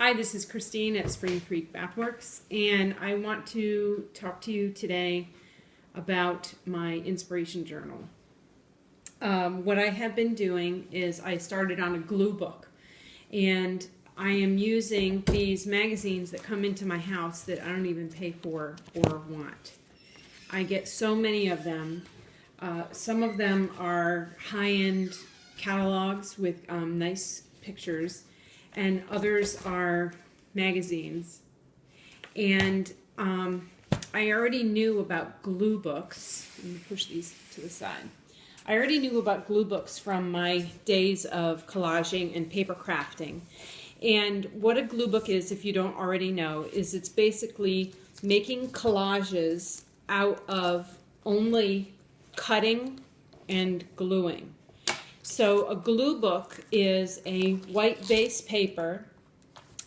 Hi, this is Christine at Spring Creek Bathworks, and I want to talk to you today about my inspiration journal. What I have been doing is I started on a glue book, and I am using these magazines that come into my house that I don't even pay for or want. I get so many of them. Some of them are high-end catalogs with nice pictures, and others are magazines. And I already knew about glue books. Let me push these to the side. I already knew about glue books from my days of collaging and paper crafting. And what a glue book is, if you don't already know, is it's basically making collages out of only cutting and gluing. So a glue book is a white base paper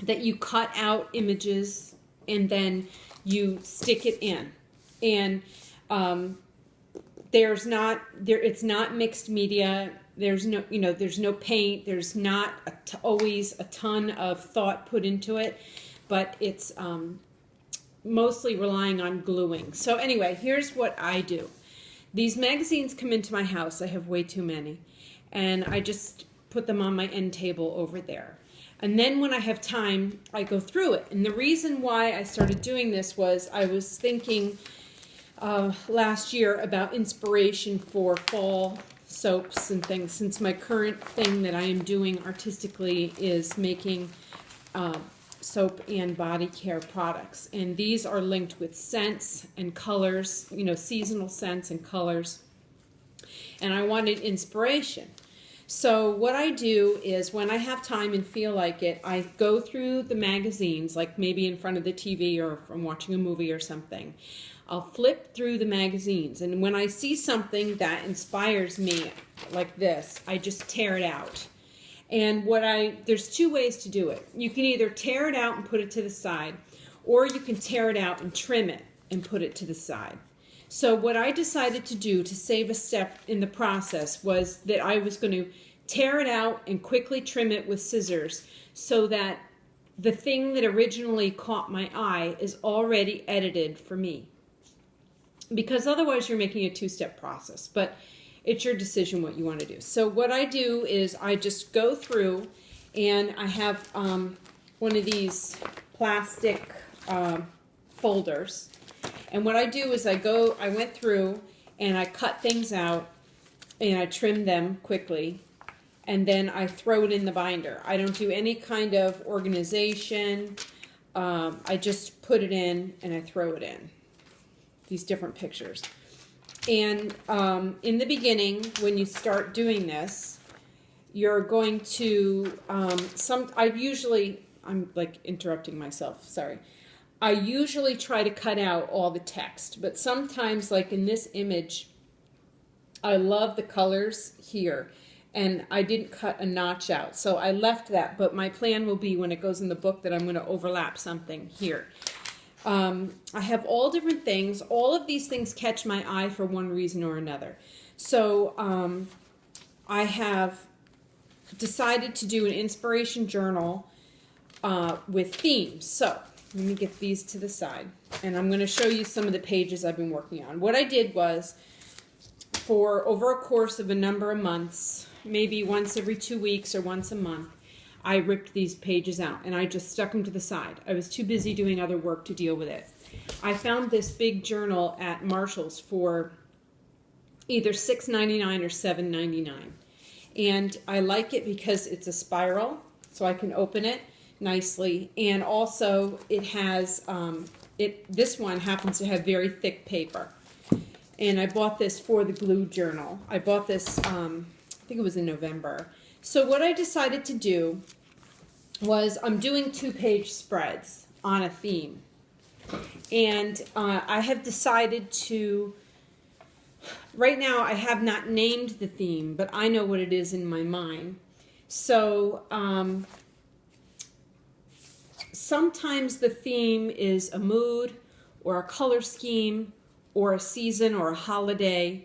that you cut out images and then you stick it in. And it's not mixed media. There's no paint. There's not always a ton of thought put into it, but it's mostly relying on gluing. So anyway, here's what I do. These magazines come into my house. I have way too many. And I just put them on my end table over there. And then when I have time, I go through it. And the reason why I started doing this was I was thinking last year about inspiration for fall soaps and things, since my current thing that I am doing artistically is making soap and body care products. And these are linked with scents and colors, seasonal scents and colors. And I wanted inspiration. So what I do is when I have time and feel like it, I go through the magazines, like maybe in front of the TV or from watching a movie or something. I'll flip through the magazines, and when I see something that inspires me like this, I just tear it out. And there's two ways to do it. You can either tear it out and put it to the side, or you can tear it out and trim it and put it to the side. So what I decided to do to save a step in the process was that I was going to tear it out and quickly trim it with scissors so that the thing that originally caught my eye is already edited for me. Because otherwise you're making a two-step process, but it's your decision what you want to do. So what I do is I just go through, and I have one of these plastic folders. And what I do is I went through and I cut things out and I trim them quickly, and then I throw it in the binder. I don't do any kind of organization. I just put it in and I throw it in. These different pictures. And in the beginning, when you start doing this, you're going to, I'm like interrupting myself, sorry. I usually try to cut out all the text, but sometimes, like in this image, I love the colors here, and I didn't cut a notch out, so I left that, but my plan will be when it goes in the book that I'm going to overlap something here. I have all different things. All of these things catch my eye for one reason or another. So I have decided to do an inspiration journal with themes. So let me get these to the side, and I'm going to show you some of the pages I've been working on. What I did was, for over a course of a number of months, maybe once every 2 weeks or once a month, I ripped these pages out and I just stuck them to the side. I was too busy doing other work to deal with it. I found this big journal at Marshall's for either $6.99 or $7.99. And I like it because it's a spiral, so I can open it nicely, and also it has this one happens to have very thick paper, and I bought this for the glue journal. I bought this I think it was in November. So what I decided to do was I'm doing 2-page spreads on a theme, and I have decided to, right now I have not named the theme, but I know what it is in my mind. So sometimes the theme is a mood or a color scheme or a season or a holiday.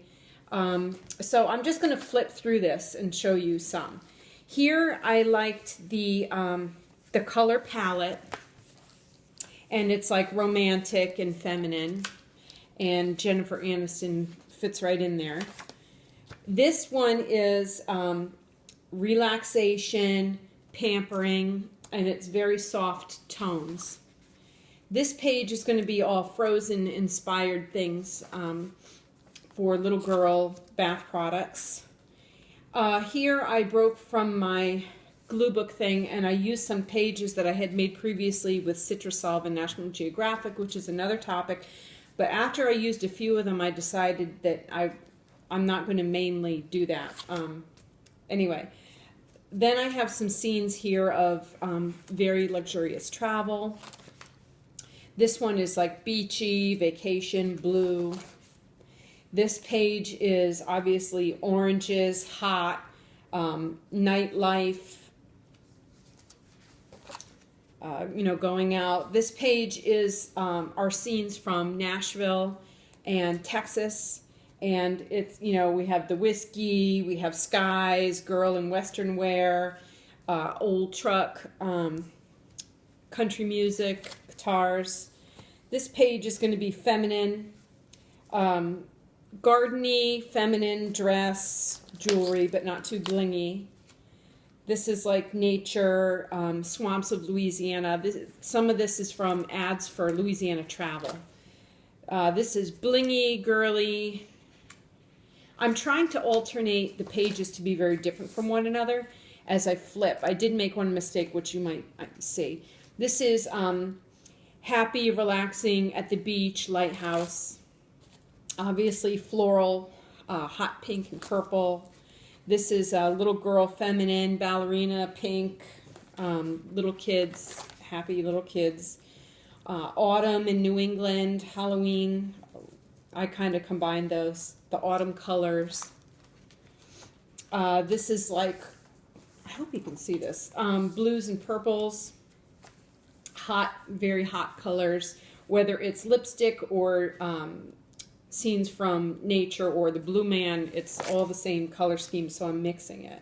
So I'm just going to flip through this and show you some. Here I liked the the color palette, and it's like romantic and feminine, and Jennifer Aniston fits right in there. This one is relaxation, pampering, and it's very soft tones. This page is going to be all Frozen inspired things for little girl bath products. Here I broke from my glue book thing, and I used some pages that I had made previously with Citrusolve and National Geographic, which is another topic. But after I used a few of them, I decided that I'm not going to mainly do that. Anyway, then I have some scenes here of very luxurious travel. This one is like beachy, vacation, blue. This page is obviously oranges, hot, nightlife, going out. This page is our scenes from Nashville and Texas. And it's, we have the whiskey, we have skies, girl in western wear, old truck, country music, guitars. This page is going to be feminine, gardeny, feminine, dress, jewelry, but not too blingy. This is like nature, swamps of Louisiana. Some of this is from ads for Louisiana travel. This is blingy, girly. I'm trying to alternate the pages to be very different from one another as I flip. I did make one mistake, which you might see. This is happy, relaxing, at the beach, lighthouse. Obviously floral, hot pink and purple. This is little girl, feminine, ballerina, pink, little kids, happy little kids. Autumn in New England, Halloween. I kind of combined those, the autumn colors. This is like, I hope you can see this, blues and purples, hot, very hot colors, whether it's lipstick or scenes from nature or the Blue Man, it's all the same color scheme, so I'm mixing it.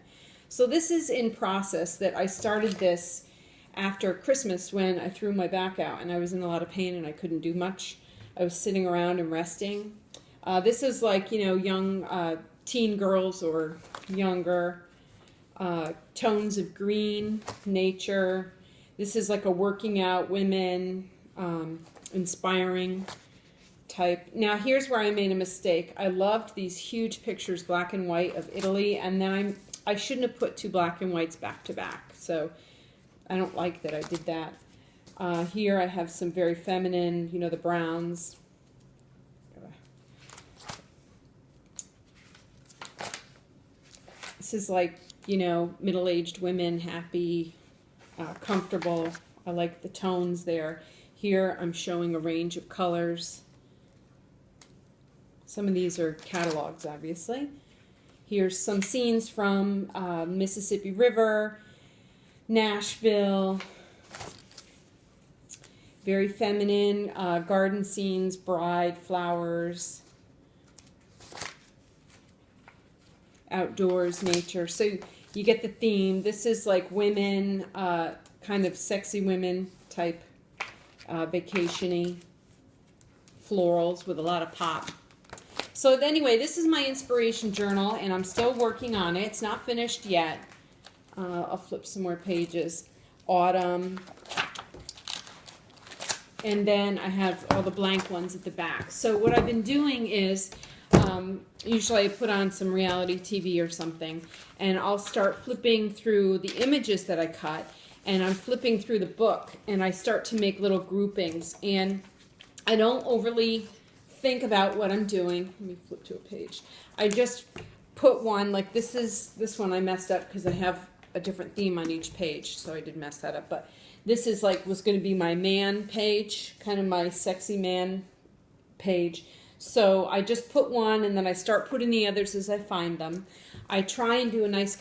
So this is in process. That I started this after Christmas when I threw my back out and I was in a lot of pain and I couldn't do much. I was sitting around and resting. This is like, young teen girls or younger. Tones of green, nature. This is like a working out women, inspiring type. Now here's where I made a mistake. I loved these huge pictures, black and white, of Italy, and then I shouldn't have put two black and whites back to back. So I don't like that I did that. Here I have some very feminine, the browns. This is like, middle-aged women, happy, comfortable. I like the tones there. Here I'm showing a range of colors. Some of these are catalogs, obviously. Here's some scenes from Mississippi River, Nashville. Very feminine, garden scenes, bride, flowers, outdoors, nature. So you get the theme. This is like women, kind of sexy women type, vacation-y, florals with a lot of pop. So anyway, this is my inspiration journal, and I'm still working on it. It's not finished yet. I'll flip some more pages. Autumn. And then I have all the blank ones at the back. So what I've been doing is, usually I put on some reality TV or something, and I'll start flipping through the images that I cut, and I'm flipping through the book, and I start to make little groupings. And I don't overly think about what I'm doing. Let me flip to a page. I just put one, like this one I messed up because I have a different theme on each page, so I did mess that up. But this is like, was going to be my man page, kind of my sexy man page. So I just put one, and then I start putting the others as I find them. I try and do a nice